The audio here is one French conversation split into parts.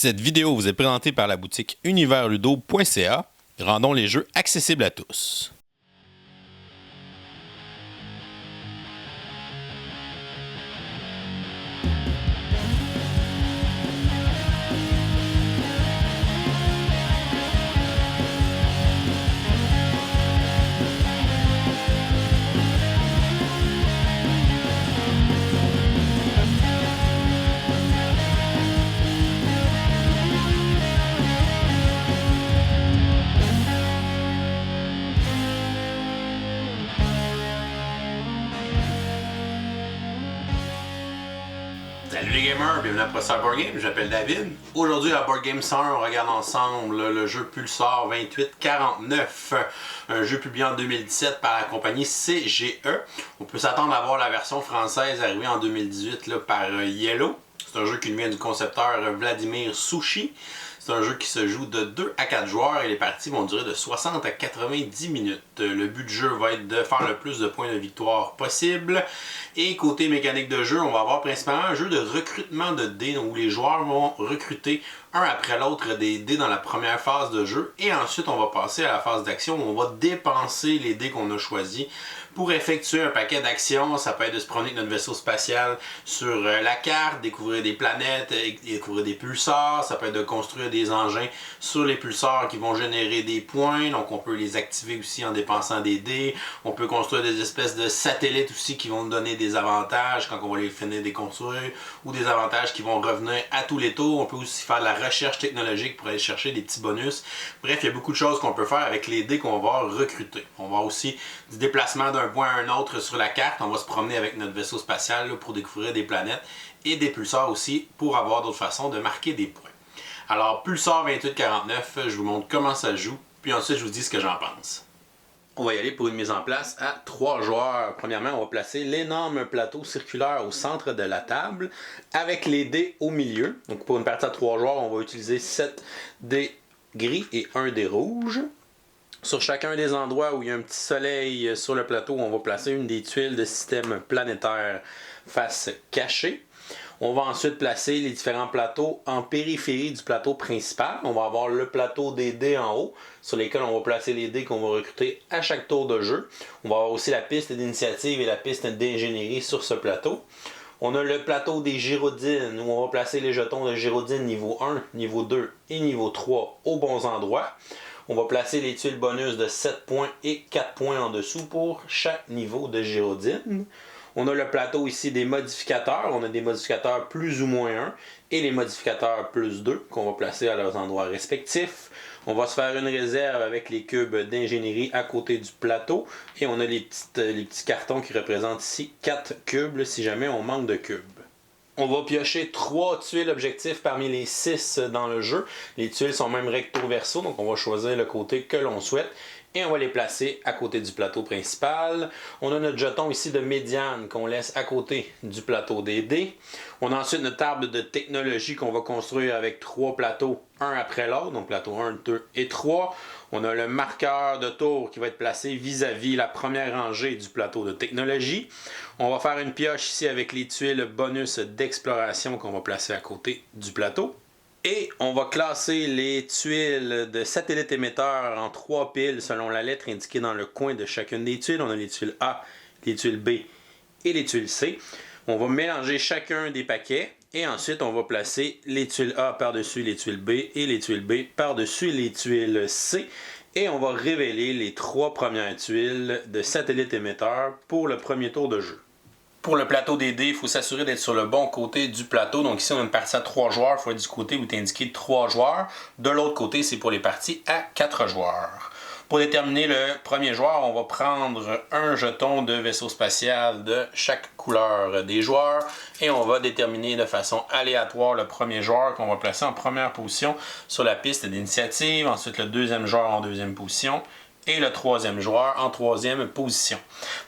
Cette vidéo vous est présentée par la boutique universludo.ca. Rendons les jeux accessibles à tous. Salut les gamers, bienvenue à Professeur Board Game, je m'appelle David. Aujourd'hui à Board Game 101, on regarde ensemble le jeu Pulsar 2849, un jeu publié en 2017 par la compagnie CGE. On peut s'attendre à voir la version française arriver en 2018 là, par Yellow. C'est un jeu qui nous vient du concepteur Vladimir Sushi. C'est un jeu qui se joue de 2 à 4 joueurs et les parties vont durer de 60 à 90 minutes. Le but du jeu va être de faire le plus de points de victoire possible. Et côté mécanique de jeu, on va avoir principalement un jeu de recrutement de dés où les joueurs vont recruter un après l'autre des dés dans la première phase de jeu. Et ensuite, on va passer à la phase d'action où on va dépenser les dés qu'on a choisis pour effectuer un paquet d'actions. Ça peut être de se promener avec notre vaisseau spatial sur la carte, découvrir des planètes, découvrir des pulsars. Ça peut être de construire des engins sur les pulsars qui vont générer des points. Donc on peut les activer aussi en dépensant des dés. On peut construire des espèces de satellites aussi qui vont nous donner des avantages quand on va les finir de construire, ou des avantages qui vont revenir à tous les tours. On peut aussi faire de la recherche technologique pour aller chercher des petits bonus. Bref, il y a beaucoup de choses qu'on peut faire avec les dés qu'on va recruter. On va avoir aussi du déplacement d'un point à un autre sur la carte. On va se promener avec notre vaisseau spatial là, pour découvrir des planètes et des pulsars aussi pour avoir d'autres façons de marquer des points. Alors, Pulsar 2849, je vous montre comment ça joue, puis ensuite je vous dis ce que j'en pense. On va y aller pour une mise en place à 3 joueurs. Premièrement, on va placer l'énorme plateau circulaire au centre de la table avec les dés au milieu. Donc pour une partie à 3 joueurs, on va utiliser 7 dés gris et 1 dé rouge. Sur chacun des endroits où il y a un petit soleil sur le plateau, on va placer une des tuiles de système planétaire face cachée. On va ensuite placer les différents plateaux en périphérie du plateau principal. On va avoir le plateau des dés en haut, sur lesquels on va placer les dés qu'on va recruter à chaque tour de jeu. On va avoir aussi la piste d'initiative et la piste d'ingénierie sur ce plateau. On a le plateau des gyrodines, où on va placer les jetons de gyrodine niveau 1, niveau 2 et niveau 3 aux bons endroits. On va placer les tuiles bonus de 7 points et 4 points en dessous pour chaque niveau de gyrodine. On a le plateau ici des modificateurs. On a des modificateurs plus ou moins 1 et les modificateurs plus 2 qu'on va placer à leurs endroits respectifs. On va se faire une réserve avec les cubes d'ingénierie à côté du plateau. Et on a les petits cartons qui représentent ici 4 cubes si jamais on manque de cubes. On va piocher 3 tuiles objectifs parmi les 6 dans le jeu. Les tuiles sont même recto-verso, donc on va choisir le côté que l'on souhaite. Et on va les placer à côté du plateau principal. On a notre jeton ici de médiane qu'on laisse à côté du plateau des dés. On a ensuite notre table de technologie qu'on va construire avec 3 plateaux, un après l'autre. Donc plateau 1, 2 et 3. On a le marqueur de tour qui va être placé vis-à-vis la première rangée du plateau de technologie. On va faire une pioche ici avec les tuiles bonus d'exploration qu'on va placer à côté du plateau. Et on va classer les tuiles de satellite émetteur en 3 piles selon la lettre indiquée dans le coin de chacune des tuiles. On a les tuiles A, les tuiles B et les tuiles C. On va mélanger chacun des paquets et ensuite on va placer les tuiles A par-dessus les tuiles B et les tuiles B par-dessus les tuiles C. Et on va révéler les 3 premières tuiles de satellite émetteur pour le premier tour de jeu. Pour le plateau des dés, il faut s'assurer d'être sur le bon côté du plateau. Donc ici, on a une partie à 3 joueurs. Il faut être du côté où est indiqué 3 joueurs. De l'autre côté, c'est pour les parties à 4 joueurs. Pour déterminer le premier joueur, on va prendre un jeton de vaisseau spatial de chaque couleur des joueurs. Et on va déterminer de façon aléatoire le premier joueur qu'on va placer en première position sur la piste d'initiative. Ensuite, le deuxième joueur en deuxième position. Et le troisième joueur en troisième position.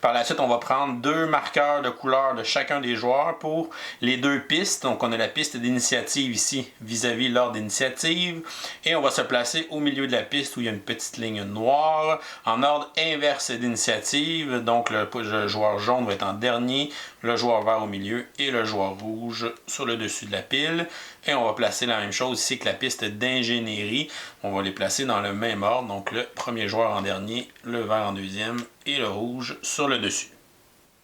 Par la suite, on va prendre 2 marqueurs de couleur de chacun des joueurs pour les 2 pistes. Donc, on a la piste d'initiative ici vis-à-vis l'ordre d'initiative. Et on va se placer au milieu de la piste où il y a une petite ligne noire en ordre inverse d'initiative. Donc, le joueur jaune va être en dernier, le joueur vert au milieu et le joueur rouge sur le dessus de la pile. Et on va placer la même chose ici que la piste d'ingénierie. On va les placer dans le même ordre. Donc le premier joueur en dernier, le vert en deuxième et le rouge sur le dessus.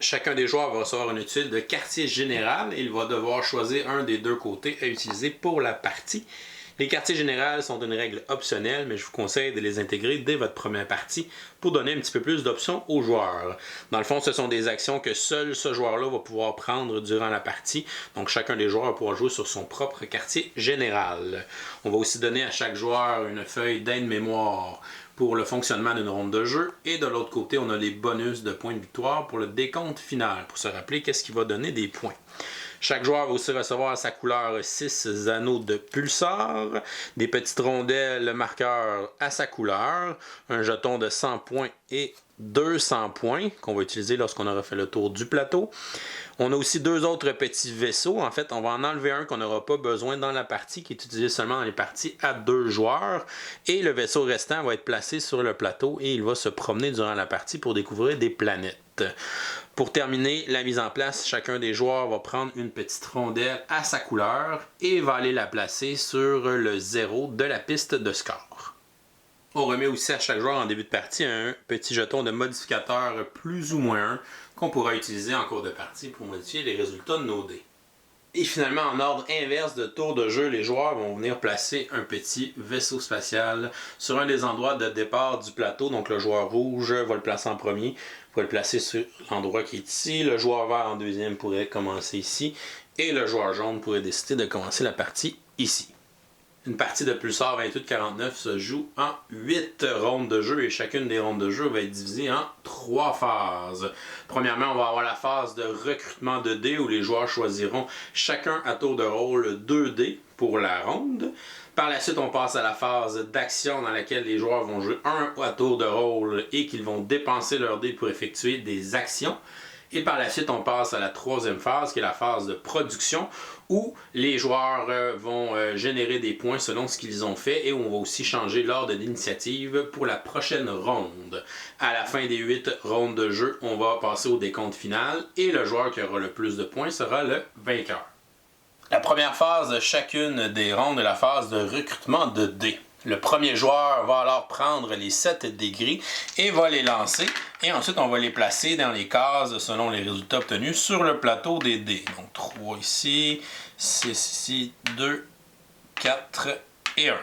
Chacun des joueurs va recevoir une tuile de quartier général et il va devoir choisir un des deux côtés à utiliser pour la partie. Les quartiers généraux sont une règle optionnelle, mais je vous conseille de les intégrer dès votre première partie pour donner un petit peu plus d'options aux joueurs. Dans le fond, ce sont des actions que seul ce joueur-là va pouvoir prendre durant la partie. Donc, chacun des joueurs va pouvoir jouer sur son propre quartier général. On va aussi donner à chaque joueur une feuille d'aide-mémoire pour le fonctionnement d'une ronde de jeu. Et de l'autre côté, on a les bonus de points de victoire pour le décompte final, pour se rappeler qu'est-ce qui va donner des points. Chaque joueur va aussi recevoir à sa couleur 6 anneaux de pulsar, des petites rondelles marqueurs à sa couleur, un jeton de 100 points et 200 points qu'on va utiliser lorsqu'on aura fait le tour du plateau. On a aussi deux autres petits vaisseaux. En fait, on va en enlever un qu'on n'aura pas besoin dans la partie, qui est utilisé seulement dans les parties à 2 joueurs. Et le vaisseau restant va être placé sur le plateau et il va se promener durant la partie pour découvrir des planètes. Pour terminer la mise en place, chacun des joueurs va prendre une petite rondelle à sa couleur et va aller la placer sur le 0 de la piste de score. On remet aussi à chaque joueur en début de partie un petit jeton de modificateur plus ou moins 1 qu'on pourra utiliser en cours de partie pour modifier les résultats de nos dés. Et finalement, en ordre inverse de tour de jeu, les joueurs vont venir placer un petit vaisseau spatial sur un des endroits de départ du plateau. Donc le joueur rouge va le placer en premier, va le placer sur l'endroit qui est ici. Le joueur vert en deuxième pourrait commencer ici. Et le joueur jaune pourrait décider de commencer la partie ici. Une partie de Pulsar 28-49 se joue en 8 rondes de jeu et chacune des rondes de jeu va être divisée en 3 phases. Premièrement, on va avoir la phase de recrutement de dés où les joueurs choisiront chacun à tour de rôle 2 dés pour la ronde. Par la suite, on passe à la phase d'action dans laquelle les joueurs vont jouer un à tour de rôle et qu'ils vont dépenser leurs dés pour effectuer des actions. Et par la suite, on passe à la troisième phase, qui est la phase de production, où les joueurs vont générer des points selon ce qu'ils ont fait et où on va aussi changer l'ordre d'initiative pour la prochaine ronde. À la fin des 8 rondes de jeu, on va passer au décompte final et le joueur qui aura le plus de points sera le vainqueur. La première phase de chacune des rondes est la phase de recrutement de dés. Le premier joueur va alors prendre les 7 dés gris et va les lancer. Et ensuite, on va les placer dans les cases selon les résultats obtenus sur le plateau des dés. Donc 3 ici, 6 ici, 2, 4 et 1.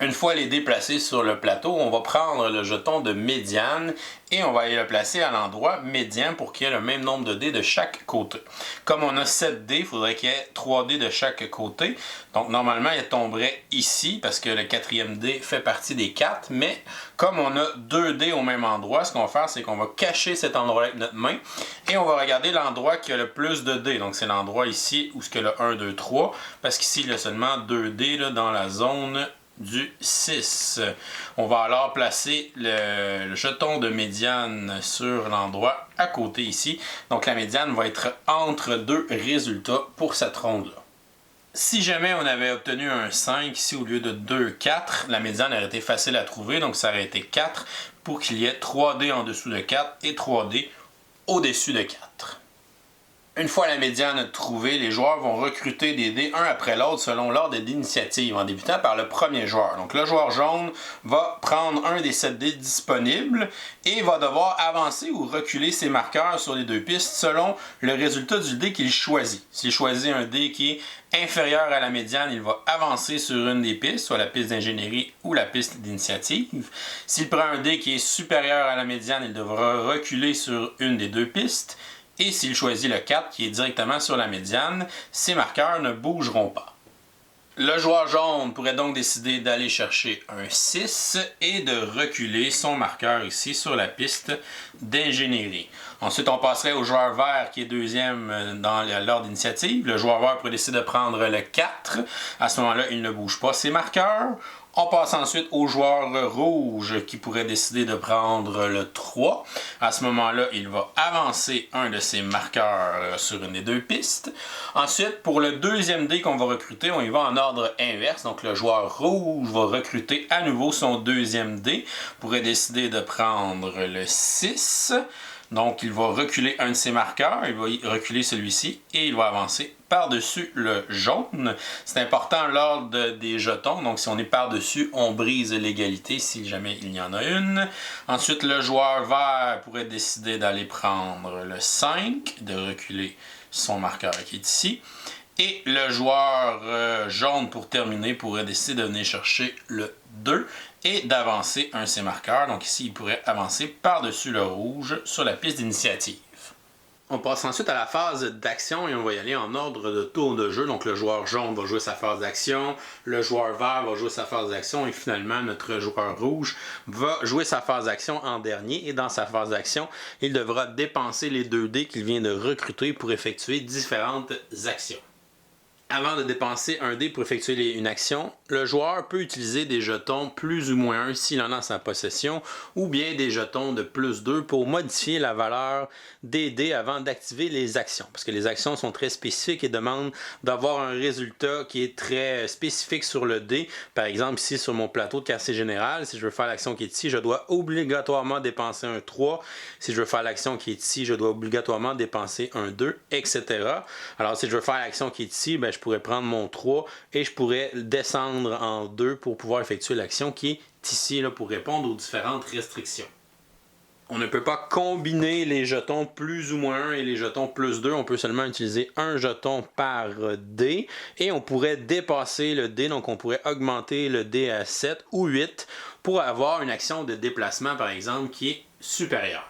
Une fois les dés placés sur le plateau, on va prendre le jeton de médiane et on va aller le placer à l'endroit médian pour qu'il y ait le même nombre de dés de chaque côté. Comme on a 7 dés, il faudrait qu'il y ait 3 dés de chaque côté. Donc normalement, il tomberait ici parce que le 4e dé fait partie des 4. Mais comme on a 2 dés au même endroit, ce qu'on va faire, c'est qu'on va cacher cet endroit avec notre main et on va regarder l'endroit qui a le plus de dés. Donc c'est l'endroit ici où il y a le 1, 2, 3 parce qu'ici, il y a seulement 2 dés là, dans la zone du 6. On va alors placer le jeton de médiane sur l'endroit à côté ici. Donc la médiane va être entre deux résultats pour cette ronde-là. Si jamais on avait obtenu un 5 ici au lieu de 2, 4, la médiane aurait été facile à trouver, donc ça aurait été 4 pour qu'il y ait 3 dés en dessous de 4 et 3 dés au-dessus de 4. Une fois la médiane trouvée, les joueurs vont recruter des dés un après l'autre selon l'ordre d'initiative, en débutant par le premier joueur. Donc le joueur jaune va prendre un des 7 dés disponibles et va devoir avancer ou reculer ses marqueurs sur les deux pistes selon le résultat du dé qu'il choisit. S'il choisit un dé qui est inférieur à la médiane, il va avancer sur une des pistes, soit la piste d'ingénierie ou la piste d'initiative. S'il prend un dé qui est supérieur à la médiane, il devra reculer sur une des deux pistes. Et s'il choisit le 4 qui est directement sur la médiane, ses marqueurs ne bougeront pas. Le joueur jaune pourrait donc décider d'aller chercher un 6 et de reculer son marqueur ici sur la piste d'ingénierie. Ensuite, on passerait au joueur vert qui est deuxième dans l'ordre d'initiative. Le joueur vert pourrait décider de prendre le 4. À ce moment-là, il ne bouge pas ses marqueurs. On passe ensuite au joueur rouge qui pourrait décider de prendre le 3. À ce moment-là, il va avancer un de ses marqueurs sur une des deux pistes. Ensuite, pour le deuxième dé qu'on va recruter, on y va en ordre inverse. Donc le joueur rouge va recruter à nouveau son deuxième dé. Pourrait décider de prendre le 6. Donc, il va reculer un de ses marqueurs, il va reculer celui-ci et il va avancer par-dessus le jaune. C'est important l'ordre des jetons. Donc, si on est par-dessus, on brise l'égalité si jamais il y en a une. Ensuite, le joueur vert pourrait décider d'aller prendre le 5, de reculer son marqueur qui est ici. Et le joueur jaune, pour terminer, pourrait décider de venir chercher le 2 et d'avancer un de ses marqueurs. Donc ici, il pourrait avancer par-dessus le rouge sur la piste d'initiative. On passe ensuite à la phase d'action et on va y aller en ordre de tour de jeu. Donc le joueur jaune va jouer sa phase d'action, le joueur vert va jouer sa phase d'action et finalement notre joueur rouge va jouer sa phase d'action en dernier. Et dans sa phase d'action, il devra dépenser les 2 dés qu'il vient de recruter pour effectuer différentes actions. Avant de dépenser un dé pour effectuer une action, le joueur peut utiliser des jetons plus ou moins 1 s'il en a en sa possession, ou bien des jetons de plus 2 pour modifier la valeur des dés avant d'activer les actions. Parce que les actions sont très spécifiques et demandent d'avoir un résultat qui est très spécifique sur le dé. Par exemple, ici sur mon plateau de quartier général, si je veux faire l'action qui est ici, je dois obligatoirement dépenser un 3. Si je veux faire l'action qui est ici, je dois obligatoirement dépenser un 2, etc. Alors si je veux faire l'action qui est ici, ben, je pourrais prendre mon 3 et je pourrais descendre en 2 pour pouvoir effectuer l'action qui est ici là, pour répondre aux différentes restrictions. On ne peut pas combiner les jetons plus ou moins 1 et les jetons plus 2. On peut seulement utiliser un jeton par dé et on pourrait dépasser le dé. Donc on pourrait augmenter le dé à 7 ou 8 pour avoir une action de déplacement par exemple qui est supérieure.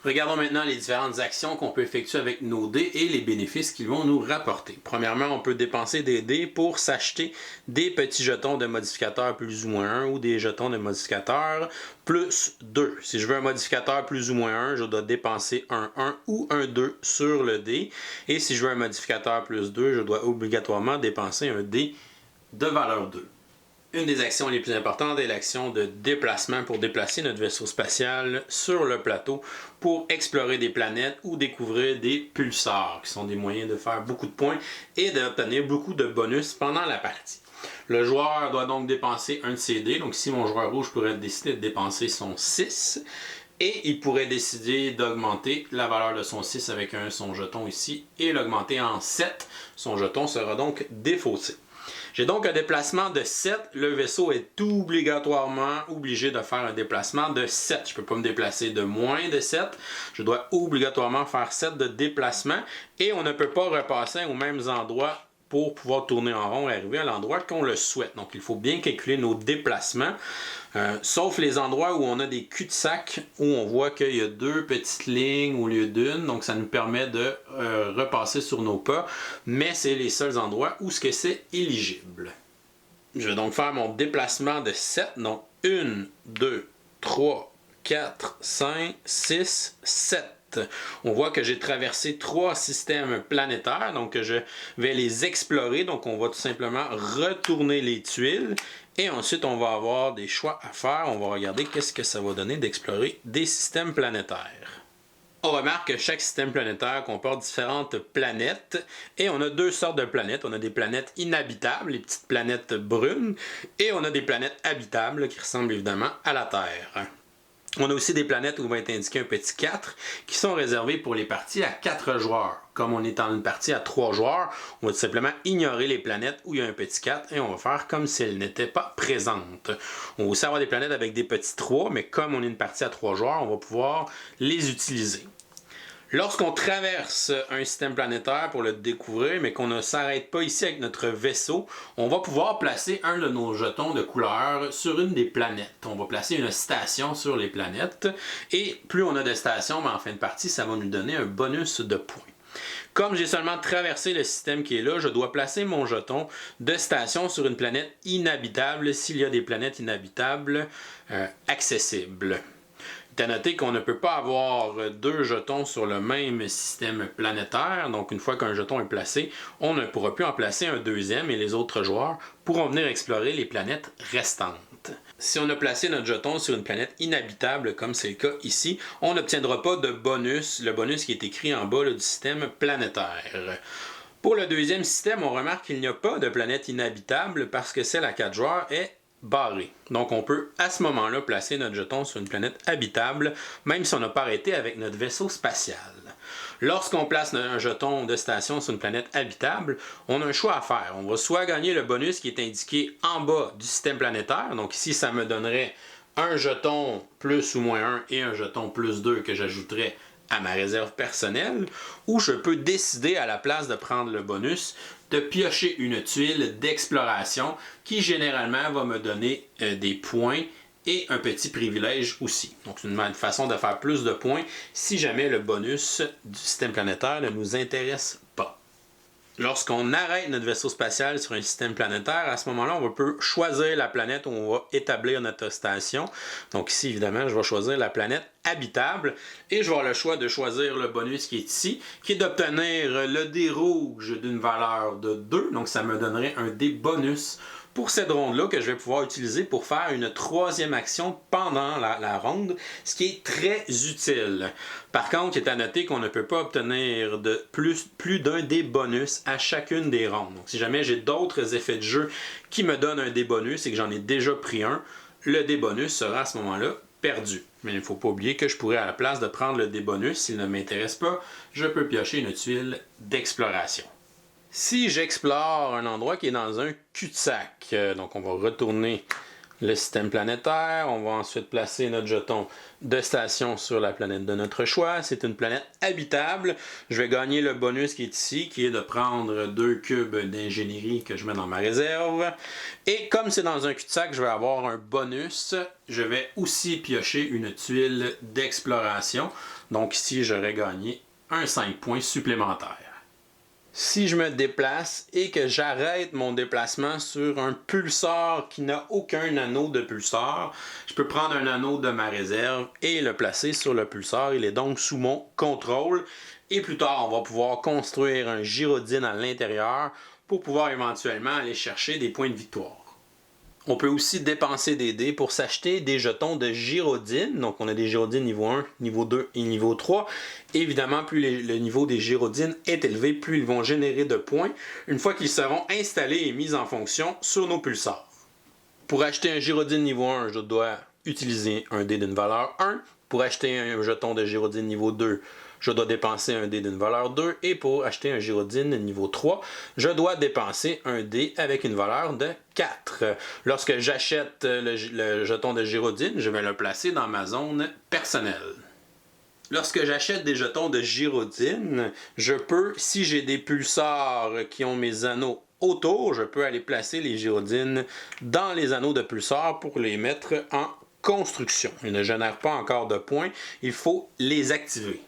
Regardons maintenant les différentes actions qu'on peut effectuer avec nos dés et les bénéfices qu'ils vont nous rapporter. Premièrement, on peut dépenser des dés pour s'acheter des petits jetons de modificateur plus ou moins 1 ou des jetons de modificateur plus 2. Si je veux un modificateur plus ou moins 1, je dois dépenser un 1 ou un 2 sur le dé. Et si je veux un modificateur plus 2, je dois obligatoirement dépenser un dé de valeur 2. Une des actions les plus importantes est l'action de déplacement pour déplacer notre vaisseau spatial sur le plateau pour explorer des planètes ou découvrir des pulsars, qui sont des moyens de faire beaucoup de points et d'obtenir beaucoup de bonus pendant la partie. Le joueur doit donc dépenser un de ses dés. Donc si mon joueur rouge pourrait décider de dépenser son 6, et il pourrait décider d'augmenter la valeur de son 6 avec son jeton ici et l'augmenter en 7. Son jeton sera donc défaussé. J'ai donc un déplacement de 7. Le vaisseau est obligatoirement obligé de faire un déplacement de 7. Je ne peux pas me déplacer de moins de 7. Je dois obligatoirement faire 7 de déplacement. Et on ne peut pas repasser aux mêmes endroits pour pouvoir tourner en rond et arriver à l'endroit qu'on le souhaite. Donc il faut bien calculer nos déplacements. Sauf les endroits où on a des cul-de-sac, où on voit qu'il y a 2 petites lignes au lieu d'une, donc ça nous permet de repasser sur nos pas, mais c'est les seuls endroits où c'est éligible. Je vais donc faire mon déplacement de 7, donc 1, 2, 3, 4, 5, 6, 7. On voit que j'ai traversé 3 systèmes planétaires, donc je vais les explorer. Donc on va tout simplement retourner les tuiles et ensuite on va avoir des choix à faire. On va regarder qu'est-ce que ça va donner d'explorer des systèmes planétaires. On remarque que chaque système planétaire comporte différentes planètes et on a 2 sortes de planètes. On a des planètes inhabitables, les petites planètes brunes, et on a des planètes habitables qui ressemblent évidemment à la Terre. On a aussi des planètes où va être indiqué un petit 4 qui sont réservées pour les parties à 4 joueurs. Comme on est en une partie à 3 joueurs, on va tout simplement ignorer les planètes où il y a un petit 4 et on va faire comme si elles n'étaient pas présentes. On va aussi avoir des planètes avec des petits 3, mais comme on est une partie à 3 joueurs, on va pouvoir les utiliser. Lorsqu'on traverse un système planétaire pour le découvrir, mais qu'on ne s'arrête pas ici avec notre vaisseau, on va pouvoir placer un de nos jetons de couleur sur une des planètes. On va placer une station sur les planètes, et plus on a de stations, en fin de partie, ça va nous donner un bonus de points. Comme j'ai seulement traversé le système qui est là, je dois placer mon jeton de station sur une planète inhabitable s'il y a des planètes inhabitables accessibles. Il est à noter qu'on ne peut pas avoir 2 jetons sur le même système planétaire. Donc, une fois qu'un jeton est placé, on ne pourra plus en placer un deuxième et les autres joueurs pourront venir explorer les planètes restantes. Si on a placé notre jeton sur une planète inhabitable, comme c'est le cas ici, on n'obtiendra pas de bonus, le bonus qui est écrit en bas là, du système planétaire. Pour le deuxième système, on remarque qu'il n'y a pas de planète inhabitable parce que celle à 4 joueurs est barré. Donc on peut à ce moment-là placer notre jeton sur une planète habitable, même si on n'a pas arrêté avec notre vaisseau spatial. Lorsqu'on place un jeton de station sur une planète habitable, on a un choix à faire. On va soit gagner le bonus qui est indiqué en bas du système planétaire, donc ici ça me donnerait un jeton plus ou moins 1 et un jeton plus 2 que j'ajouterais à ma réserve personnelle, ou je peux décider à la place de prendre le bonus de piocher une tuile d'exploration qui généralement va me donner des points et un petit privilège aussi. Donc c'est une façon de faire plus de points si jamais le bonus du système planétaire ne nous intéresse pas. Lorsqu'on arrête notre vaisseau spatial sur un système planétaire, à ce moment-là, on peut choisir la planète où on va établir notre station. Donc ici, évidemment, je vais choisir la planète habitable et je vais avoir le choix de choisir le bonus qui est ici, qui est d'obtenir le dé rouge d'une valeur de 2. Donc ça me donnerait un dé bonus pour cette ronde-là que je vais pouvoir utiliser pour faire une troisième action pendant la ronde, ce qui est très utile. Par contre, il est à noter qu'on ne peut pas obtenir de plus d'un dé bonus à chacune des rondes. Donc, si jamais j'ai d'autres effets de jeu qui me donnent un dé bonus et que j'en ai déjà pris un, le dé bonus sera à ce moment-là perdu. Mais il ne faut pas oublier que je pourrais, à la place de prendre le dé bonus, s'il ne m'intéresse pas, je peux piocher une tuile d'exploration. Si j'explore un endroit qui est dans un cul-de-sac, donc on va retourner le système planétaire, on va ensuite placer notre jeton de station sur la planète de notre choix. C'est une planète habitable. Je vais gagner le bonus qui est ici, qui est de prendre 2 cubes d'ingénierie que je mets dans ma réserve. Et comme c'est dans un cul-de-sac, je vais avoir un bonus. Je vais aussi piocher une tuile d'exploration. Donc ici, j'aurais gagné un 5 points supplémentaires. Si je me déplace et que j'arrête mon déplacement sur un pulsar qui n'a aucun anneau de pulsar, je peux prendre un anneau de ma réserve et le placer sur le pulsar. Il est donc sous mon contrôle. Et plus tard, on va pouvoir construire un gyrodine à l'intérieur pour pouvoir éventuellement aller chercher des points de victoire. On peut aussi dépenser des dés pour s'acheter des jetons de gyrodine. Donc on a des gyrodines niveau 1, niveau 2 et niveau 3. Évidemment, plus le niveau des gyrodines est élevé, plus ils vont générer de points une fois qu'ils seront installés et mis en fonction sur nos pulsars. Pour acheter un gyrodine niveau 1, je dois utiliser un dé d'une valeur 1. Pour acheter un jeton de gyrodine niveau 2, je dois dépenser un dé d'une valeur 2. Et pour acheter un gyrodine niveau 3, je dois dépenser un dé avec une valeur de 4. Lorsque j'achète le jeton de gyrodine, je vais le placer dans ma zone personnelle. Lorsque j'achète des jetons de gyrodine, je peux, si j'ai des pulsars qui ont mes anneaux autour, je peux aller placer les gyrodines dans les anneaux de pulsars pour les mettre en construction. Ils ne génèrent pas encore de points, il faut les activer.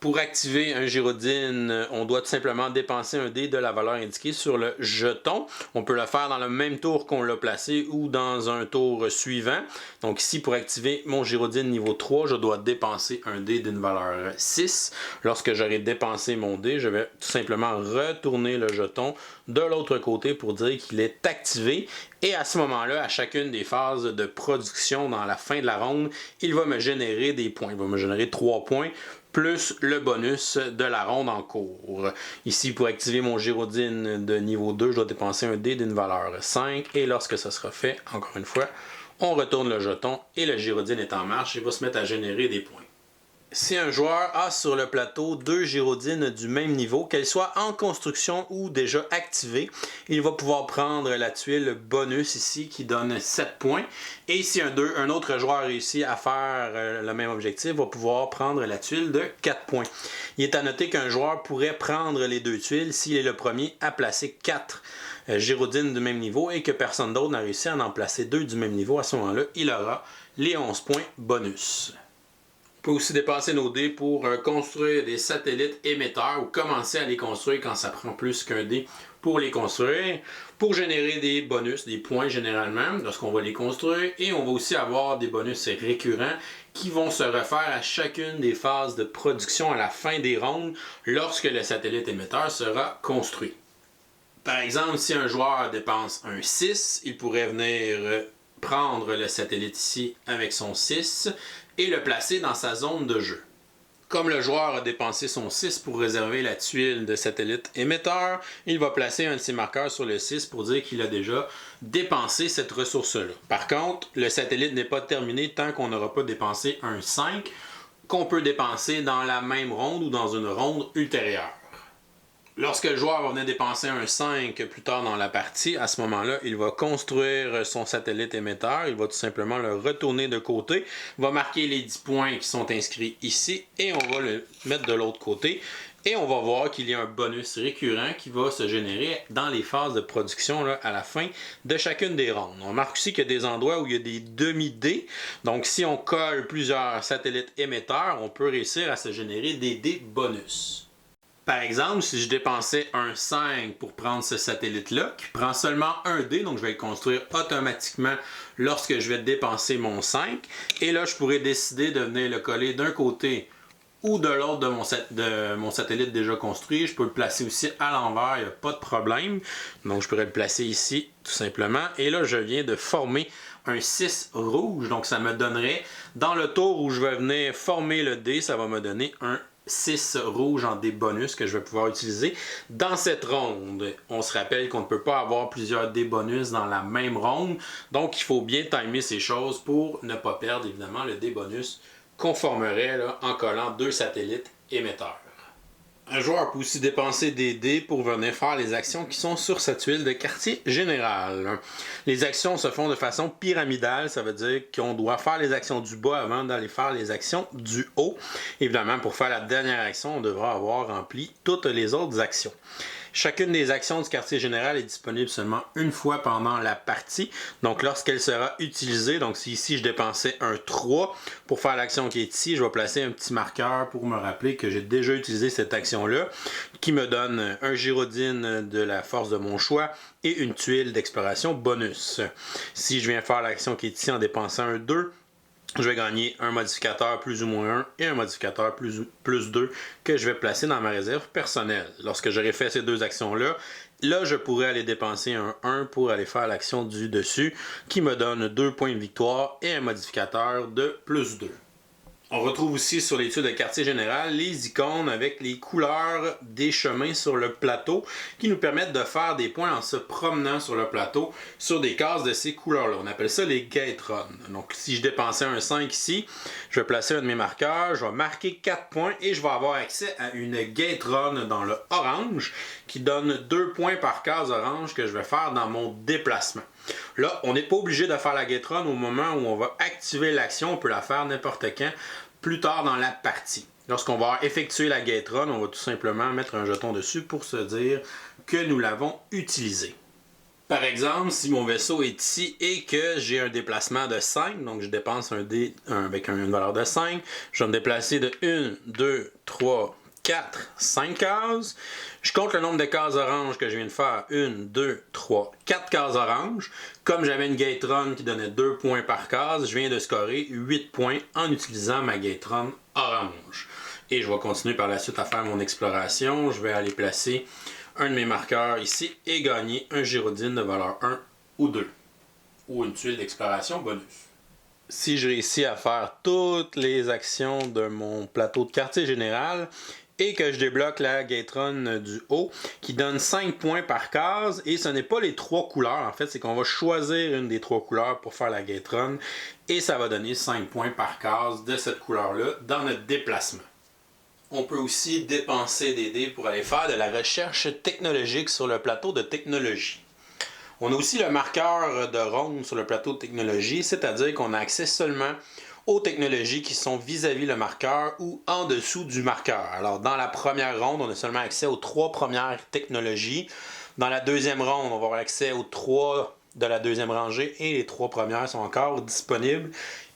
Pour activer un gyrodine, on doit tout simplement dépenser un dé de la valeur indiquée sur le jeton. On peut le faire dans le même tour qu'on l'a placé ou dans un tour suivant. Donc ici, pour activer mon gyrodine niveau 3, je dois dépenser un dé d'une valeur 6. Lorsque j'aurai dépensé mon dé, je vais tout simplement retourner le jeton de l'autre côté pour dire qu'il est activé. Et à ce moment-là, à chacune des phases de production dans la fin de la ronde, il va me générer des points. Il va me générer 3 points plus le bonus de la ronde en cours. Ici, pour activer mon gyrodine de niveau 2, je dois dépenser un dé d'une valeur 5. Et lorsque ça sera fait, encore une fois, on retourne le jeton et le gyrodine est en marche et va se mettre à générer des points. Si un joueur a sur le plateau 2 gyrodines du même niveau, qu'elles soient en construction ou déjà activées, il va pouvoir prendre la tuile bonus ici qui donne 7 points. Et si un autre joueur réussit à faire le même objectif, va pouvoir prendre la tuile de 4 points. Il est à noter qu'un joueur pourrait prendre les 2 tuiles s'il est le premier à placer 4 gyrodines du même niveau et que personne d'autre n'a réussi à en placer 2 du même niveau. À ce moment-là, il aura les 11 points bonus. On peut aussi dépenser nos dés pour construire des satellites émetteurs ou commencer à les construire quand ça prend plus qu'un dé pour les construire, pour générer des bonus, des points généralement lorsqu'on va les construire, et on va aussi avoir des bonus récurrents qui vont se refaire à chacune des phases de production à la fin des rondes lorsque le satellite émetteur sera construit. Par exemple, si un joueur dépense un 6, il pourrait venir prendre le satellite ici avec son 6 et le placer dans sa zone de jeu. Comme le joueur a dépensé son 6 pour réserver la tuile de satellite émetteur, il va placer un de ses marqueurs sur le 6 pour dire qu'il a déjà dépensé cette ressource-là. Par contre, le satellite n'est pas terminé tant qu'on n'aura pas dépensé un 5 qu'on peut dépenser dans la même ronde ou dans une ronde ultérieure. Lorsque le joueur va venir dépenser un 5 plus tard dans la partie, à ce moment-là, il va construire son satellite émetteur, il va tout simplement le retourner de côté, va marquer les 10 points qui sont inscrits ici et on va le mettre de l'autre côté. Et on va voir qu'il y a un bonus récurrent qui va se générer dans les phases de production là, à la fin de chacune des rondes. On remarque aussi qu'il y a des endroits où il y a des demi-dés. Donc si on colle plusieurs satellites émetteurs, on peut réussir à se générer des dés bonus. Par exemple, si je dépensais un 5 pour prendre ce satellite-là, qui prend seulement un dé, donc je vais le construire automatiquement lorsque je vais dépenser mon 5, et là je pourrais décider de venir le coller d'un côté ou de l'autre de mon satellite déjà construit. Je peux le placer aussi à l'envers, il n'y a pas de problème. Donc je pourrais le placer ici tout simplement, et là je viens de former un 6 rouge, donc ça me donnerait, dans le tour où je vais venir former le dé, ça va me donner un 6 rouge en dés bonus que je vais pouvoir utiliser dans cette ronde. On se rappelle qu'on ne peut pas avoir plusieurs dés bonus dans la même ronde, donc il faut bien timer ces choses pour ne pas perdre évidemment le dé bonus qu'on formerait là, en collant 2 satellites émetteurs. Un joueur peut aussi dépenser des dés pour venir faire les actions qui sont sur sa tuile de quartier général. Les actions se font de façon pyramidale, ça veut dire qu'on doit faire les actions du bas avant d'aller faire les actions du haut. Évidemment, pour faire la dernière action, on devra avoir rempli toutes les autres actions. Chacune des actions du quartier général est disponible seulement une fois pendant la partie. Donc lorsqu'elle sera utilisée, donc si ici je dépensais un 3 pour faire l'action qui est ici, je vais placer un petit marqueur pour me rappeler que j'ai déjà utilisé cette action-là, qui me donne un gyrodine de la force de mon choix et une tuile d'exploration bonus. Si je viens faire l'action qui est ici en dépensant un 2, je vais gagner un modificateur plus ou moins 1 et un modificateur plus 2 que je vais placer dans ma réserve personnelle. Lorsque j'aurai fait ces deux actions-là, là, je pourrais aller dépenser un 1 pour aller faire l'action du dessus qui me donne 2 points de victoire et un modificateur de plus 2. On retrouve aussi sur l'étude de quartier général les icônes avec les couleurs des chemins sur le plateau qui nous permettent de faire des points en se promenant sur le plateau sur des cases de ces couleurs-là. On appelle ça les gate runs. Donc si je dépensais un 5 ici, je vais placer un de mes marqueurs, je vais marquer 4 points et je vais avoir accès à une gate run dans le orange qui donne 2 points par case orange que je vais faire dans mon déplacement. Là, on n'est pas obligé de faire la gate run au moment où on va activer l'action, on peut la faire n'importe quand, plus tard dans la partie. Lorsqu'on va effectuer la gate run, on va tout simplement mettre un jeton dessus pour se dire que nous l'avons utilisé. Par exemple, si mon vaisseau est ici et que j'ai un déplacement de 5, donc je dépense un dé avec une valeur de 5, je vais me déplacer de 1, 2, 3, 4, 5 cases. Je compte le nombre de cases oranges que je viens de faire. 1, 2, 3, 4 cases oranges. Comme j'avais une gate run qui donnait 2 points par case, je viens de scorer 8 points en utilisant ma gate run orange. Et je vais continuer par la suite à faire mon exploration. Je vais aller placer un de mes marqueurs ici et gagner un gyrodine de valeur 1 ou 2. Ou une tuile d'exploration bonus. Si je réussis à faire toutes les actions de mon plateau de quartier général et que je débloque la gate run du haut qui donne 5 points par case, et ce n'est pas les 3 couleurs en fait, c'est qu'on va choisir une des 3 couleurs pour faire la gate run et ça va donner 5 points par case de cette couleur-là dans notre déplacement. On peut aussi dépenser des dés pour aller faire de la recherche technologique sur le plateau de technologie. On a aussi le marqueur de ronde sur le plateau de technologie, c'est-à-dire qu'on a accès seulement aux technologies qui sont vis-à-vis le marqueur ou en dessous du marqueur. Alors, dans la première ronde, on a seulement accès aux 3 premières technologies. Dans la deuxième ronde, on va avoir accès aux 3 de la deuxième rangée et les 3 premières sont encore disponibles.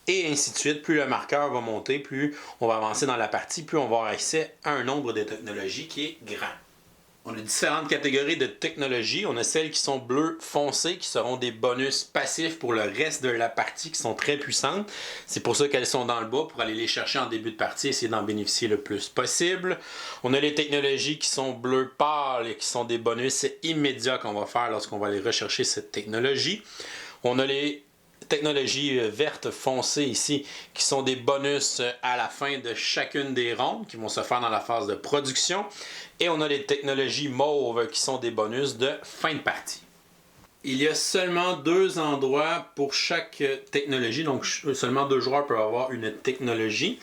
Et ainsi de suite, plus le marqueur va monter, plus on va avancer dans la partie, plus on va avoir accès à un nombre de technologies qui est grand. On a différentes catégories de technologies. On a celles qui sont bleues foncées, qui seront des bonus passifs pour le reste de la partie, qui sont très puissantes. C'est pour ça qu'elles sont dans le bas, pour aller les chercher en début de partie, essayer d'en bénéficier le plus possible. On a les technologies qui sont bleues pâles et qui sont des bonus immédiats qu'on va faire lorsqu'on va aller rechercher cette technologie. On a les technologie verte foncée ici, qui sont des bonus à la fin de chacune des rondes, qui vont se faire dans la phase de production. Et on a les technologies mauves, qui sont des bonus de fin de partie. Il y a seulement 2 endroits pour chaque technologie, donc seulement 2 joueurs peuvent avoir une technologie.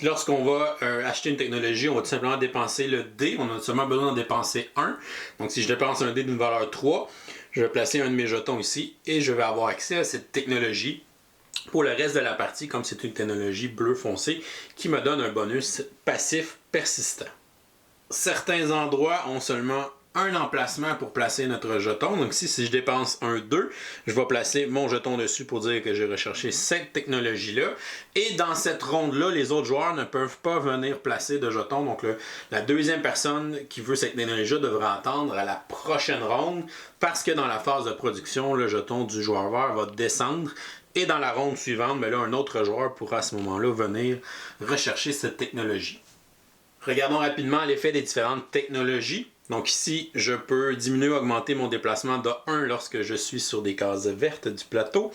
Lorsqu'on va acheter une technologie, on va tout simplement dépenser le dé, on a seulement besoin d'en dépenser un. Donc si je dépense un dé d'une valeur 3, je vais placer un de mes jetons ici et je vais avoir accès à cette technologie pour le reste de la partie, comme c'est une technologie bleu foncé qui me donne un bonus passif persistant. Certains endroits ont seulement un emplacement pour placer notre jeton. Donc ici, si je dépense un 2, je vais placer mon jeton dessus pour dire que j'ai recherché cette technologie-là. Et dans cette ronde-là, les autres joueurs ne peuvent pas venir placer de jetons. Donc la deuxième personne qui veut cette technologie-là devra attendre à la prochaine ronde parce que dans la phase de production, le jeton du joueur vert va descendre. Et dans la ronde suivante, là, un autre joueur pourra à ce moment-là venir rechercher cette technologie. Regardons rapidement l'effet des différentes technologies. Donc ici, je peux diminuer ou augmenter mon déplacement de 1 lorsque je suis sur des cases vertes du plateau.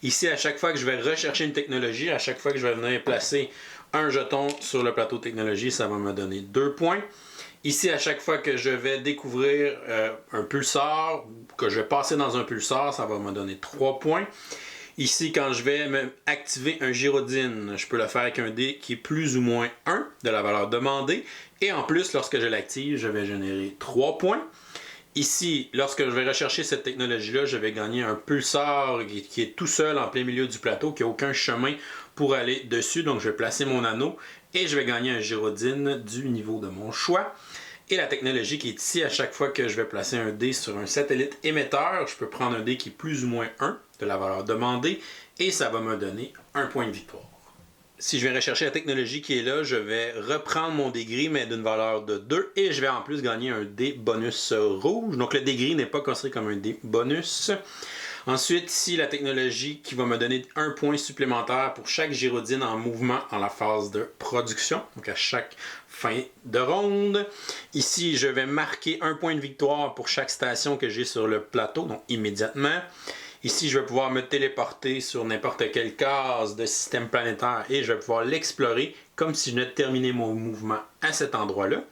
Ici, à chaque fois que je vais rechercher une technologie, à chaque fois que je vais venir placer un jeton sur le plateau technologie, ça va me donner 2 points. Ici, à chaque fois que je vais découvrir un pulsar, que je vais passer dans un pulsar, ça va me donner 3 points. Ici, quand je vais activer un gyrodine, je peux le faire avec un dé qui est plus ou moins 1 de la valeur demandée. Et en plus, lorsque je l'active, je vais générer 3 points. Ici, lorsque je vais rechercher cette technologie-là, je vais gagner un pulsar qui est tout seul en plein milieu du plateau, qui n'a aucun chemin pour aller dessus. Donc, je vais placer mon anneau et je vais gagner un gyrodine du niveau de mon choix. Et la technologie qui est ici, à chaque fois que je vais placer un dé sur un satellite émetteur, je peux prendre un dé qui est plus ou moins 1 de la valeur demandée et ça va me donner un point de victoire. Si je vais rechercher la technologie qui est là, je vais reprendre mon dé gris mais d'une valeur de 2 et je vais en plus gagner un dé bonus rouge. Donc le dé gris n'est pas considéré comme un dé bonus. Ensuite, ici, la technologie qui va me donner un point supplémentaire pour chaque gyrodine en mouvement en la phase de production, donc à chaque fin de ronde. Ici, je vais marquer un point de victoire pour chaque station que j'ai sur le plateau, donc immédiatement. Ici, je vais pouvoir me téléporter sur n'importe quelle case de système planétaire et je vais pouvoir l'explorer comme si je venais de terminer mon mouvement à cet endroit-là.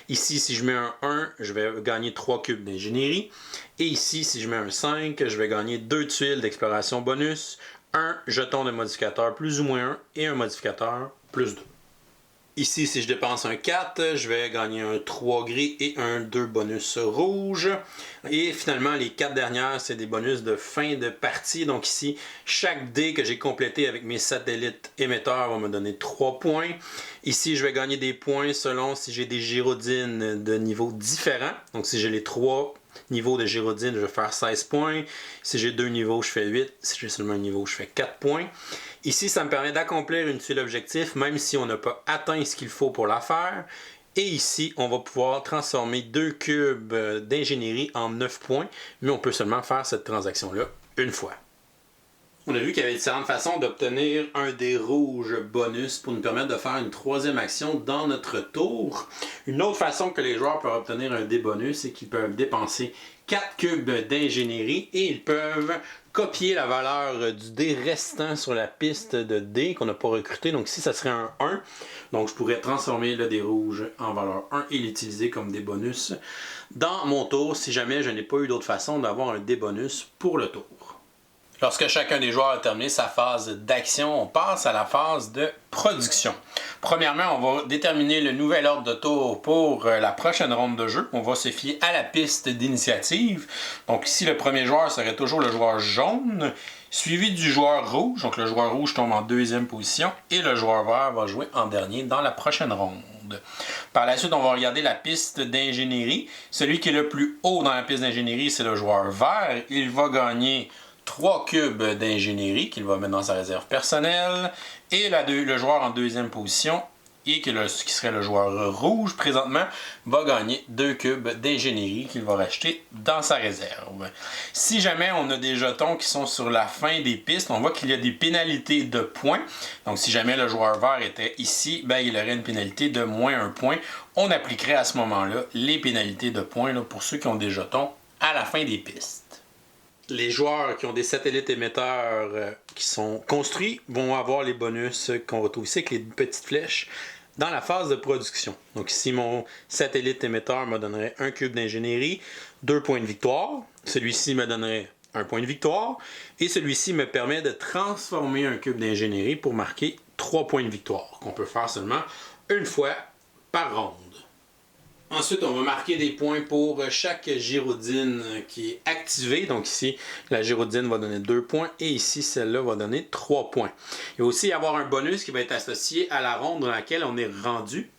Ici, si je mets un 1, je vais gagner 3 cubes d'ingénierie. Et ici, si je mets un 5, je vais gagner 2 tuiles d'exploration bonus, un jeton de modificateur plus ou moins 1 et un modificateur plus 2. Ici, si je dépense un 4, je vais gagner un 3 gris et un 2 bonus rouge. Et finalement, les 4 dernières, c'est des bonus de fin de partie. Donc ici, chaque dé que j'ai complété avec mes satellites émetteurs va me donner 3 points. Ici, je vais gagner des points selon si j'ai des gyrodines de niveaux différents. Donc si j'ai les 3 niveaux de gyrodine, je vais faire 16 points. Si j'ai 2 niveaux, je fais 8. Si j'ai seulement un niveau, je fais 4 points. Ici, ça me permet d'accomplir une tuile objectif, même si on n'a pas atteint ce qu'il faut pour la faire. Et ici, on va pouvoir transformer 2 cubes d'ingénierie en 9 points, mais on peut seulement faire cette transaction-là une fois. On a vu qu'il y avait différentes façons d'obtenir un dé rouge bonus pour nous permettre de faire une troisième action dans notre tour. Une autre façon que les joueurs peuvent obtenir un dé bonus, c'est qu'ils peuvent dépenser 4 cubes d'ingénierie et ils peuvent copier la valeur du dé restant sur la piste de dés qu'on n'a pas recruté. Donc ici, ça serait un 1. Donc je pourrais transformer le dé rouge en valeur 1 et l'utiliser comme dé bonus dans mon tour si jamais je n'ai pas eu d'autre façon d'avoir un dé bonus pour le tour. Lorsque chacun des joueurs a terminé sa phase d'action, on passe à la phase de production. Premièrement, on va déterminer le nouvel ordre de tour pour la prochaine ronde de jeu. On va se fier à la piste d'initiative. Donc ici, le premier joueur serait toujours le joueur jaune, suivi du joueur rouge. Donc le joueur rouge tombe en deuxième position et le joueur vert va jouer en dernier dans la prochaine ronde. Par la suite, on va regarder la piste d'ingénierie. Celui qui est le plus haut dans la piste d'ingénierie, c'est le joueur vert. Il va gagner 3 cubes d'ingénierie qu'il va mettre dans sa réserve personnelle. Et le joueur en deuxième position, et qui serait le joueur rouge présentement, va gagner 2 cubes d'ingénierie qu'il va racheter dans sa réserve. Si jamais on a des jetons qui sont sur la fin des pistes, on voit qu'il y a des pénalités de points. Donc si jamais le joueur vert était ici, il aurait une pénalité de moins 1 point. On appliquerait à ce moment-là les pénalités de points pour ceux qui ont des jetons à la fin des pistes. Les joueurs qui ont des satellites émetteurs qui sont construits vont avoir les bonus qu'on retrouve ici avec les petites flèches dans la phase de production. Donc ici, mon satellite émetteur me donnerait un cube d'ingénierie, 2 points de victoire. Celui-ci me donnerait un point de victoire. Et celui-ci me permet de transformer un cube d'ingénierie pour marquer 3 points de victoire, qu'on peut faire seulement une fois par ronde. Ensuite, on va marquer des points pour chaque gyrodine qui est activée. Donc ici, la gyrodine va donner 2 points et ici, celle-là va donner 3 points. Il va aussi y avoir un bonus qui va être associé à la ronde dans laquelle on est rendu.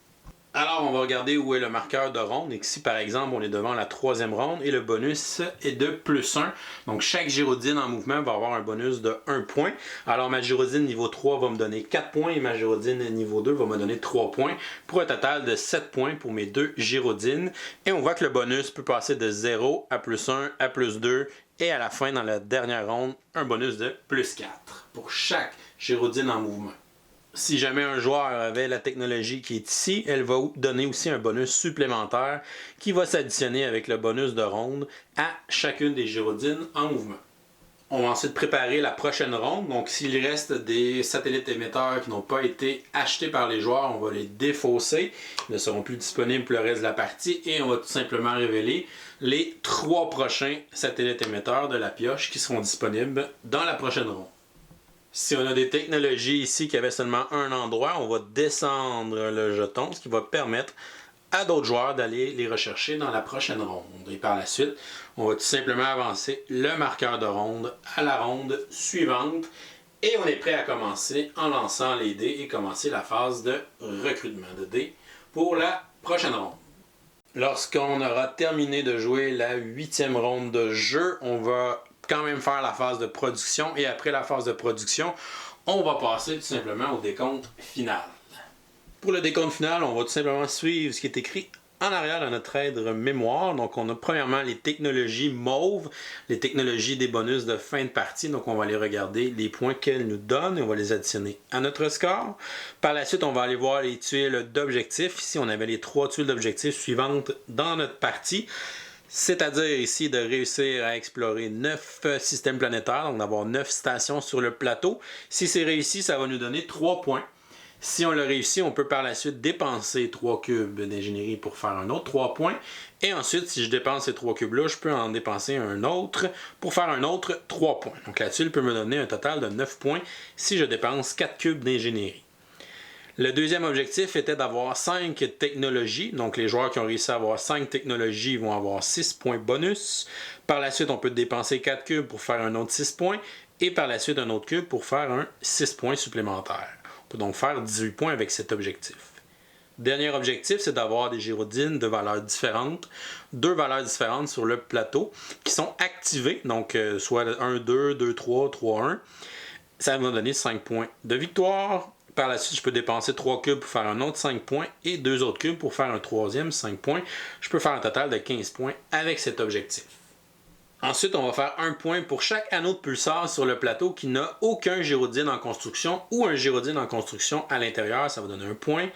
Alors, on va regarder où est le marqueur de ronde. Ici, par exemple, on est devant la 3e ronde et le bonus est de +1. Donc, chaque gyrodine en mouvement va avoir un bonus de 1 point. Alors, ma gyrodine niveau 3 va me donner 4 points et ma gyrodine niveau 2 va me donner 3 points pour un total de 7 points pour mes 2 gyrodines. Et on voit que le bonus peut passer de 0 à +1 à +2 et à la fin, dans la dernière ronde, un bonus de +4 pour chaque gyrodine en mouvement. Si jamais un joueur avait la technologie qui est ici, elle va donner aussi un bonus supplémentaire qui va s'additionner avec le bonus de ronde à chacune des gyrodines en mouvement. On va ensuite préparer la prochaine ronde. Donc, s'il reste des satellites émetteurs qui n'ont pas été achetés par les joueurs, on va les défausser. Ils ne seront plus disponibles pour le reste de la partie et on va tout simplement révéler les 3 prochains satellites émetteurs de la pioche qui seront disponibles dans la prochaine ronde. Si on a des technologies ici qui avaient seulement un endroit, on va descendre le jeton, ce qui va permettre à d'autres joueurs d'aller les rechercher dans la prochaine ronde. Et par la suite, on va tout simplement avancer le marqueur de ronde à la ronde suivante. Et on est prêt à commencer en lançant les dés et commencer la phase de recrutement de dés pour la prochaine ronde. Lorsqu'on aura terminé de jouer la 8e ronde de jeu, on va quand même faire la phase de production et après la phase de production, on va passer tout simplement au décompte final. Pour le décompte final, on va tout simplement suivre ce qui est écrit en arrière de notre aide mémoire. Donc on a premièrement les technologies mauves, les technologies des bonus de fin de partie. Donc on va aller regarder les points qu'elles nous donnent et on va les additionner à notre score. Par la suite, on va aller voir les tuiles d'objectifs. Ici, on avait les 3 tuiles d'objectifs suivantes dans notre partie. C'est-à-dire ici de réussir à explorer 9 systèmes planétaires, donc d'avoir 9 stations sur le plateau. Si c'est réussi, ça va nous donner 3 points. Si on l'a réussi, on peut par la suite dépenser 3 cubes d'ingénierie pour faire un autre 3 points. Et ensuite, si je dépense ces 3 cubes-là, je peux en dépenser un autre pour faire un autre 3 points. Donc la tuile peut me donner un total de 9 points si je dépense 4 cubes d'ingénierie. Le deuxième objectif était d'avoir 5 technologies. Donc, les joueurs qui ont réussi à avoir 5 technologies vont avoir 6 points bonus. Par la suite, on peut dépenser 4 cubes pour faire un autre 6 points. Et par la suite, un autre cube pour faire un 6 points supplémentaire. On peut donc faire 18 points avec cet objectif. Dernier objectif, c'est d'avoir des gyrodines de valeurs différentes. 2 valeurs différentes sur le plateau qui sont activées. Donc, soit 1, 2, 2, 3, 3, 1. Ça va donner 5 points de victoire. Par la suite, je peux dépenser 3 cubes pour faire un autre 5 points et 2 autres cubes pour faire un troisième 5 points. Je peux faire un total de 15 points avec cet objectif. Ensuite, on va faire 1 point pour chaque anneau de pulsar sur le plateau qui n'a aucun gyrodine en construction ou un gyrodine en construction à l'intérieur. Ça va donner 1 point.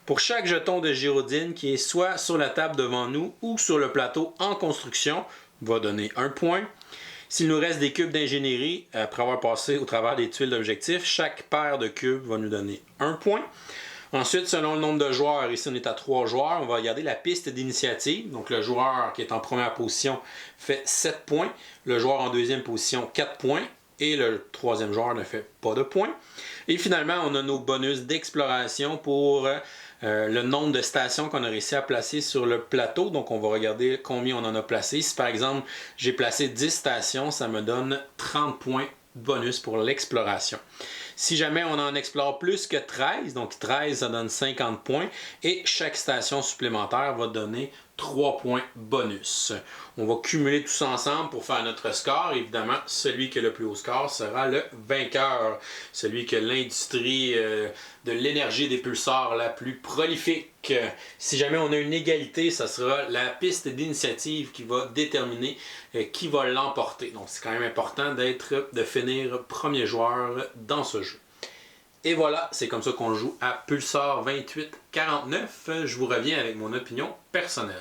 Pour chaque jeton de gyrodine qui est soit sur la table devant nous ou sur le plateau en construction, va donner 1 point. S'il nous reste des cubes d'ingénierie, après avoir passé au travers des tuiles d'objectifs, chaque paire de cubes va nous donner 1 point. Ensuite, selon le nombre de joueurs, ici on est à 3 joueurs, on va regarder la piste d'initiative. Donc le joueur qui est en première position fait 7 points, le joueur en deuxième position 4 points et le troisième joueur ne fait pas de points. Et finalement, on a nos bonus d'exploration pour le nombre de stations qu'on a réussi à placer sur le plateau. Donc, on va regarder combien on en a placé. Si par exemple, j'ai placé 10 stations, ça me donne 30 points bonus pour l'exploration. Si jamais on en explore plus que 13, donc 13, ça donne 50 points. Et chaque station supplémentaire va donner 3 points bonus. On va cumuler tout ça ensemble pour faire notre score. Évidemment, celui qui a le plus haut score sera le vainqueur. Celui qui a l'industrie de l'énergie des pulsars la plus prolifique. Si jamais on a une égalité, ça sera la piste d'initiative qui va déterminer qui va l'emporter. Donc c'est quand même important de finir premier joueur dans ce jeu. Et voilà, c'est comme ça qu'on joue à Pulsar 2849. Je vous reviens avec mon opinion personnelle.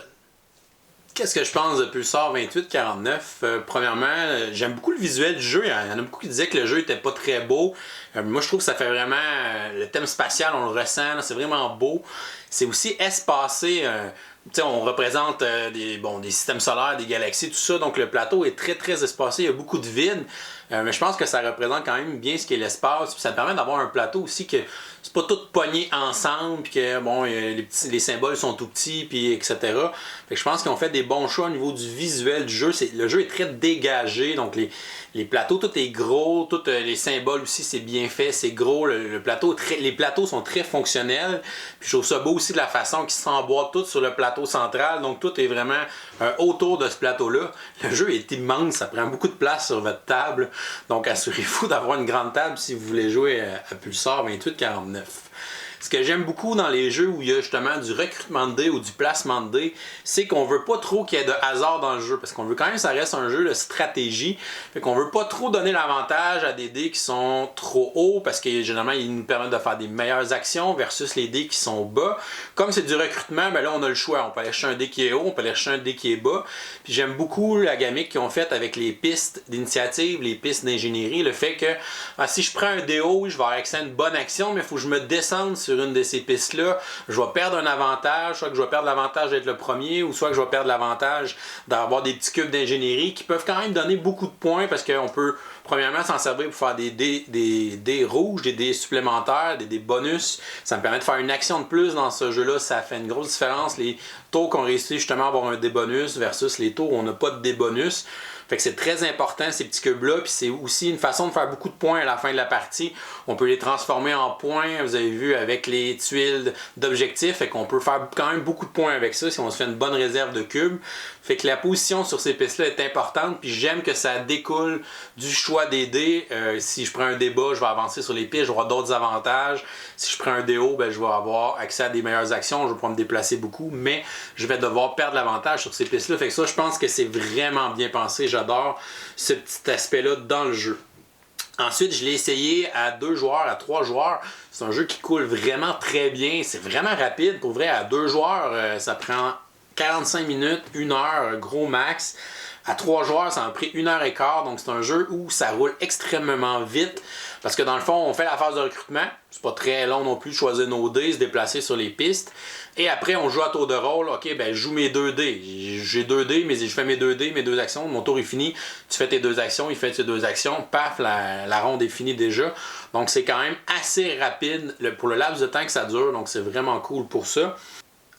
Qu'est-ce que je pense de Pulsar 2849? Premièrement, j'aime beaucoup le visuel du jeu. Il y en a beaucoup qui disaient que le jeu était pas très beau. Moi, je trouve que ça fait vraiment... le thème spatial, on le ressent, c'est vraiment beau. C'est aussi espacé. On représente des systèmes solaires, des galaxies, tout ça. Donc, le plateau est très, très espacé. Il y a beaucoup de vide. Mais je pense que ça représente quand même bien ce qu'est l'espace. Puis ça permet d'avoir un plateau aussi que c'est pas tout pogné ensemble, puis que bon, les symboles sont tout petits, puis etc. Fait que je pense qu'ils ont fait des bons choix au niveau du visuel du jeu. Le jeu est très dégagé, donc les plateaux, tout est gros, tous les symboles aussi, c'est bien fait, c'est gros. Les plateaux sont très fonctionnels. Puis je trouve ça beau aussi de la façon qu'ils s'emboîtent tout sur le plateau central. Donc tout est vraiment autour de ce plateau-là. Le jeu est immense, ça prend beaucoup de place sur votre table. Donc assurez-vous d'avoir une grande table si vous voulez jouer à Pulsar 2849. Ce que j'aime beaucoup dans les jeux où il y a justement du recrutement de dés ou du placement de dés, c'est qu'on veut pas trop qu'il y ait de hasard dans le jeu, parce qu'on veut quand même que ça reste un jeu de stratégie. Fait qu'on veut pas trop donner l'avantage à des dés qui sont trop hauts, parce que généralement ils nous permettent de faire des meilleures actions versus les dés qui sont bas. Comme c'est du recrutement, ben là on a le choix. On peut aller chercher un dé qui est haut, on peut aller chercher un dé qui est bas. Puis j'aime beaucoup la gamique qu'ils ont faite avec les pistes d'initiative, les pistes d'ingénierie, le fait que si je prends un dé haut, je vais avoir accès à une bonne action, mais il faut que je me descende sur une de ces pistes-là, je vais perdre un avantage, soit que je vais perdre l'avantage d'être le premier, ou soit que je vais perdre l'avantage d'avoir des petits cubes d'ingénierie qui peuvent quand même donner beaucoup de points, parce qu'on peut premièrement s'en servir pour faire des dés rouges, des dés supplémentaires, des dés bonus. Ça me permet de faire une action de plus dans ce jeu-là, ça fait une grosse différence. Les tours qu'on réussit justement à avoir un dé bonus versus les tours où on n'a pas de dé bonus. Fait que c'est très important ces petits cubes-là, puis c'est aussi une façon de faire beaucoup de points à la fin de la partie. On peut les transformer en points, vous avez vu, avec les tuiles d'objectifs, fait qu'on peut faire quand même beaucoup de points avec ça si on se fait une bonne réserve de cubes. Fait que la position sur ces pistes-là est importante, puis j'aime que ça découle du choix des dés. Si je prends un dé bas, je vais avancer sur les pistes, je vais avoir d'autres avantages. Si je prends un dé haut, ben, je vais avoir accès à des meilleures actions, je vais pouvoir me déplacer beaucoup, mais je vais devoir perdre l'avantage sur ces pistes-là. Fait que ça, je pense que c'est vraiment bien pensé. J'adore ce petit aspect-là dans le jeu. Ensuite, je l'ai essayé à 2 joueurs, à 3 joueurs. C'est un jeu qui coule vraiment très bien. C'est vraiment rapide. Pour vrai, à 2 joueurs, ça prend 45 minutes, 1 heure, gros max. À 3 joueurs, ça en a pris 1h15. Donc, c'est un jeu où ça roule extrêmement vite. Parce que dans le fond, on fait la phase de recrutement. C'est pas très long non plus de choisir nos dés, se déplacer sur les pistes. Et après, on joue à tour de rôle. OK, ben je joue mes 2 dés. J'ai 2 dés, mais je fais mes 2 dés, mes 2 actions. Mon tour est fini. Tu fais tes 2 actions, il fait ses 2 actions. Paf, la ronde est finie déjà. Donc, c'est quand même assez rapide pour le laps de temps que ça dure. Donc, c'est vraiment cool pour ça.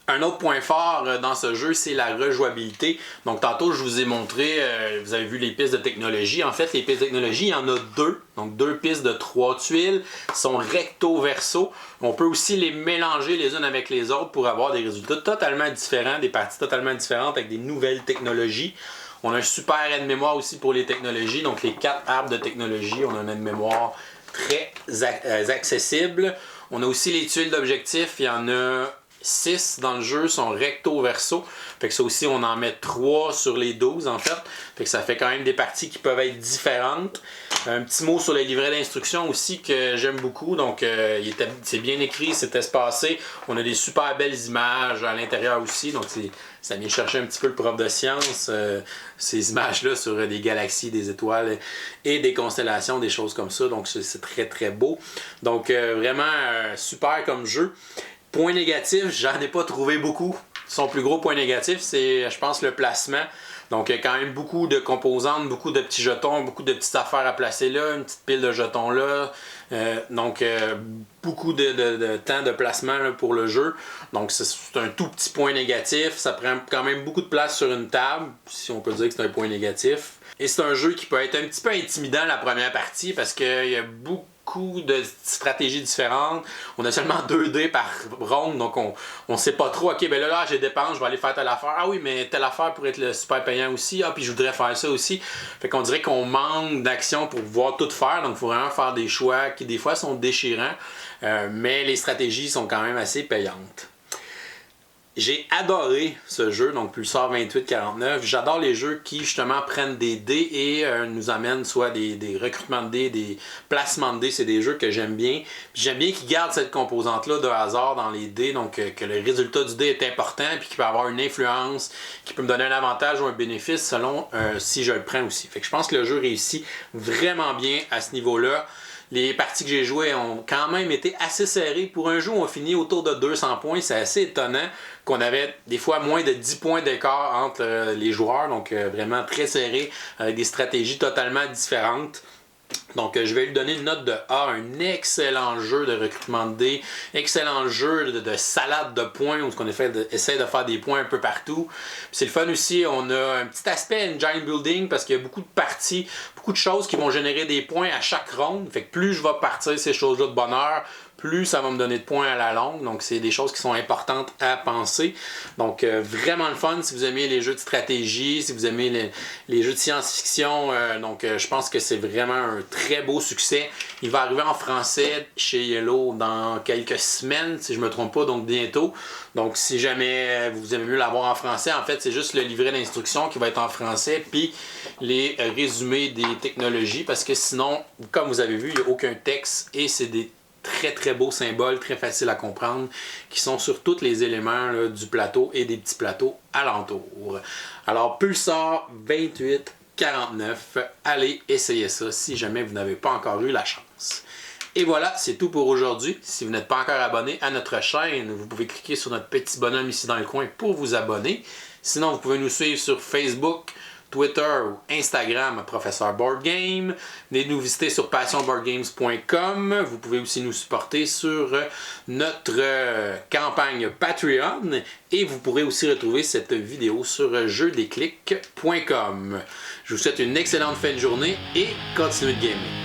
Un autre point fort dans ce jeu, c'est la rejouabilité. Donc tantôt, je vous ai montré, vous avez vu les pistes de technologie. En fait, les pistes de technologie, il y en a 2. Donc 2 pistes de 3 tuiles, sont recto-verso. On peut aussi les mélanger les unes avec les autres pour avoir des résultats totalement différents, des parties totalement différentes avec des nouvelles technologies. On a un super aide-mémoire aussi pour les technologies. Donc les 4 arbres de technologie, on a un aide-mémoire très accessible. On a aussi les tuiles d'objectifs, il y en a 6 dans le jeu, sont recto-verso. Fait que ça aussi, on en met 3 sur les 12 en fait. Fait que ça fait quand même des parties qui peuvent être différentes. Un petit mot sur le livret d'instruction aussi que j'aime beaucoup. Donc, c'est bien écrit, c'est espacé. On a des super belles images à l'intérieur aussi. Donc, ça vient chercher un petit peu le prof de science, ces images-là sur des galaxies, des étoiles et des constellations, des choses comme ça. Donc, c'est très, très beau. Donc, vraiment super comme jeu. Point négatif, j'en ai pas trouvé beaucoup. Son plus gros point négatif, c'est, je pense, le placement. Donc, il y a quand même beaucoup de composantes, beaucoup de petits jetons, beaucoup de petites affaires à placer là, une petite pile de jetons là. Donc, beaucoup de temps de placement là, pour le jeu. Donc, c'est un tout petit point négatif. Ça prend quand même beaucoup de place sur une table, si on peut dire que c'est un point négatif. Et c'est un jeu qui peut être un petit peu intimidant la première partie parce qu'il y a beaucoup de stratégies différentes. On a seulement 2 dés par ronde, donc on sait pas trop. Ok, ben là j'ai dépense, je vais aller faire telle affaire. Ah oui, mais telle affaire pourrait être le super payant aussi. Ah, puis je voudrais faire ça aussi. Fait qu'on dirait qu'on manque d'action pour pouvoir tout faire. Donc il faut vraiment faire des choix qui des fois sont déchirants. Mais les stratégies sont quand même assez payantes. J'ai adoré ce jeu, donc Pulsar 2849. J'adore les jeux qui justement prennent des dés et nous amènent soit des recrutements de dés, des placements de dés. C'est des jeux que j'aime bien. J'aime bien qu'ils gardent cette composante-là de hasard dans les dés, donc que le résultat du dé est important puis qu'il peut avoir une influence, qui peut me donner un avantage ou un bénéfice selon si je le prends aussi. Fait que je pense que le jeu réussit vraiment bien à ce niveau-là. Les parties que j'ai jouées ont quand même été assez serrées. Pour un jeu où on finit autour de 200 points, c'est assez étonnant qu'on avait des fois moins de 10 points d'écart entre les joueurs. Donc vraiment très serré, avec des stratégies totalement différentes. Donc je vais lui donner une note de A, un excellent jeu de recrutement de dés, excellent jeu de salade de points, où on essaie de faire des points un peu partout. C'est le fun aussi, on a un petit aspect engine building parce qu'il y a beaucoup de parties, beaucoup de choses qui vont générer des points à chaque ronde. Fait que plus je vais partir ces choses-là de bonne heure, plus ça va me donner de points à la longue. Donc, c'est des choses qui sont importantes à penser. Donc, vraiment le fun si vous aimez les jeux de stratégie, si vous aimez les jeux de science-fiction. Je pense que c'est vraiment un très beau succès. Il va arriver en français chez Yellow dans quelques semaines, si je ne me trompe pas, donc bientôt. Donc, si jamais vous aimez mieux l'avoir en français, en fait, c'est juste le livret d'instruction qui va être en français, puis les résumés des technologies, parce que sinon, comme vous avez vu, il n'y a aucun texte et c'est des très très beaux symboles, très faciles à comprendre, qui sont sur tous les éléments là, du plateau et des petits plateaux alentours. Alors, Pulsar 2849, allez essayer ça si jamais vous n'avez pas encore eu la chance. Et voilà, c'est tout pour aujourd'hui. Si vous n'êtes pas encore abonné à notre chaîne, vous pouvez cliquer sur notre petit bonhomme ici dans le coin pour vous abonner. Sinon, vous pouvez nous suivre sur Facebook, Twitter ou Instagram, Professeur Board Game. Venez nous visiter sur passionboardgames.com. Vous pouvez aussi nous supporter sur notre campagne Patreon. Et vous pourrez aussi retrouver cette vidéo sur jeudesclics.com. Je vous souhaite une excellente fin de journée et continuez de gamer.